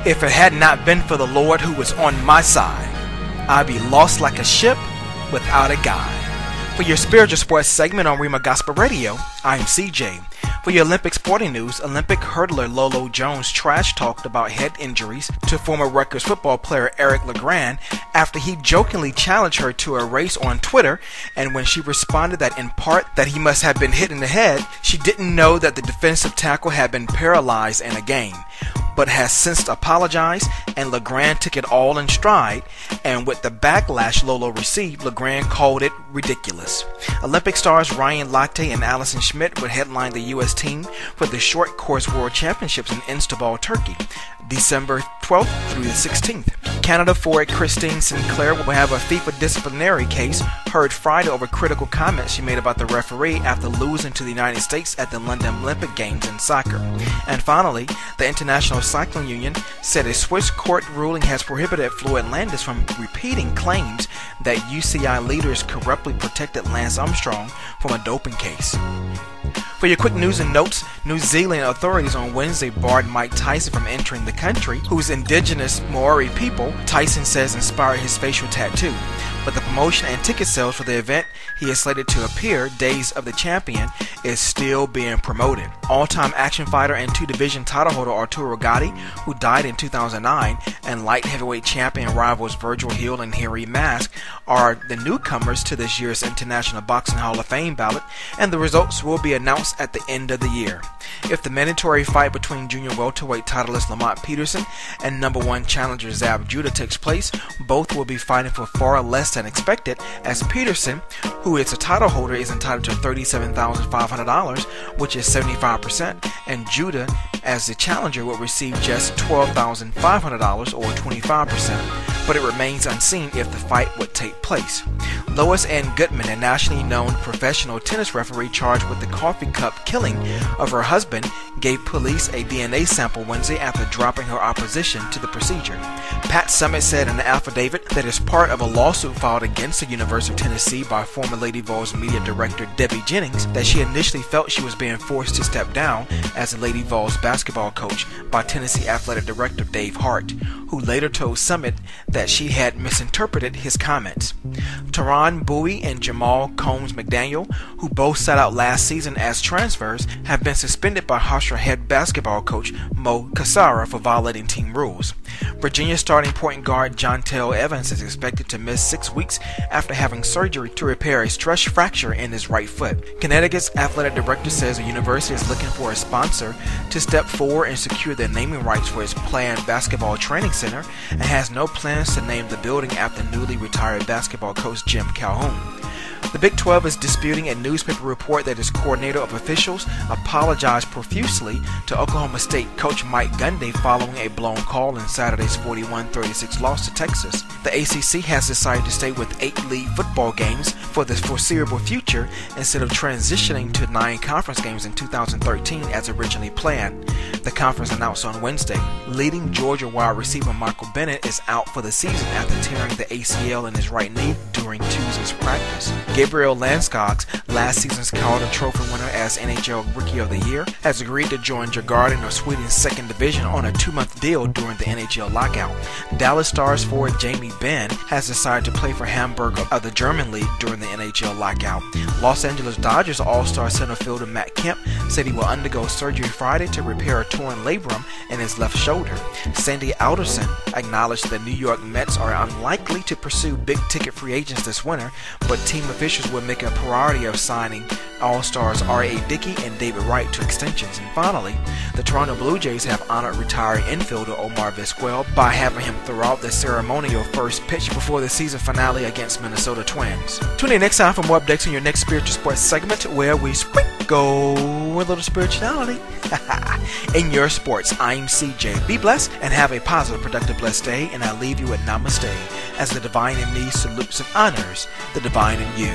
If it had not been for the Lord who was on my side, I'd be lost like a ship without a guide. For your spiritual sports segment on Rhema Gospel Radio, I'm CJ. For your Olympic sporting news, Olympic hurdler Lolo Jones trash talked about head injuries to former Rutgers football player LeGrand after he jokingly challenged her to a race on Twitter, and when she responded that in part that he must have been hit in the head, she didn't know that the defensive tackle had been paralyzed in a game, but has since apologized, and LeGrand took it all in stride, and with the backlash Lolo received, LeGrand called it ridiculous. Olympic stars Ryan Lochte and Allison Schmidt would headline the U.S. team for the Short Course World Championships in Int'l, Turkey, December 12th through the 16th. Canada forward Christine Sinclair will have a FIFA disciplinary case heard Friday over critical comments she made about the referee after losing to the United States at the London Olympic Games in soccer. And finally, the International Cycling Union said a Swiss court ruling has prohibited Floyd Landis from repeating claims that UCI leaders corruptly protected Lance Armstrong from a doping case. For your quick news and notes, New Zealand authorities on Wednesday barred Mike Tyson from entering the country, whose indigenous Maori people, Tyson says, inspired his facial tattoo. But the promotion and ticket sales for the event he is slated to appear, Days of the Champion, is still being promoted. All-time action fighter and two-division title holder Arturo Gatti, who died in 2009, and light heavyweight champion rivals Virgil Hill and Harry Mask are the newcomers to this year's International Boxing Hall of Fame ballot, and the results will be announced at the end of the year. If the mandatory fight between junior welterweight titleist Lamont Peterson and number one challenger Zab Judah takes place, both will be fighting for far less than expected, as Peterson, who is a title holder, is entitled to $37,500, which is 75%, and Judah, as the challenger, will receive just $12,500 or 25%, but it remains unseen if the fight would take place. Lois Ann Goodman, a nationally known professional tennis referee charged with the coffee cup killing of her husband, gave police a DNA sample Wednesday after dropping her opposition to the procedure. Pat Summitt said in an affidavit that is part of a lawsuit filed against the University of Tennessee by former Lady Vols media director Debbie Jennings that she initially felt she was being forced to step down as a Lady Vols basketball coach by Tennessee athletic director Dave Hart, who later told Summitt that she had misinterpreted his comments. Teron Bowie and Jamal Combs McDaniel, who both sat out last season as transfers, have been suspended by Hofstra head basketball coach Mo Cassara for violating team rules. Virginia starting point guard Jontel Evans is expected to miss 6 weeks after having surgery to repair a stress fracture in his right foot. Connecticut's athletic director says the university is looking for a sponsor to step forward and secure the naming rights for its planned basketball training center, and has no plans to name the building after newly retired basketball coach Jim Calhoun. The Big 12 is disputing a newspaper report that its coordinator of officials apologized profusely to Oklahoma State coach Mike Gundy following a blown call in Saturday's 41-36 loss to Texas. The ACC has decided to stay with 8 league football games for the foreseeable future instead of transitioning to 9 conference games in 2013 as originally planned, the conference announced on Wednesday. Leading Georgia wide receiver Michael Bennett is out for the season after tearing the ACL in his right knee during Tuesday's practice. Gabriel Landeskog's last season's Calder Trophy winner as NHL Rookie of the Year has agreed to join Djurgården of Sweden's second division on a 2-month deal during the NHL lockout. Dallas Stars forward Jamie Benn has decided to play for Hamburg of the German League during the NHL lockout. Los Angeles Dodgers All-Star center fielder Matt Kemp said he will undergo surgery Friday to repair a torn labrum in his left shoulder. Sandy Alderson acknowledged the New York Mets are unlikely to pursue big-ticket free agents this winter, but team officials will make a priority of signing All-Stars R.A. Dickey and David Wright to extensions. And finally, the Toronto Blue Jays have honored retired infielder Omar Vizquel by having him throw out the ceremonial first pitch before the season finale against Minnesota Twins. Tune in next time for more updates on your next spiritual sports segment, where we sprinkle a little spirituality in your sports. I'm CJ. Be blessed and have a positive, productive, blessed day, and I leave you with namaste as the divine in me salutes and honors the divine in you.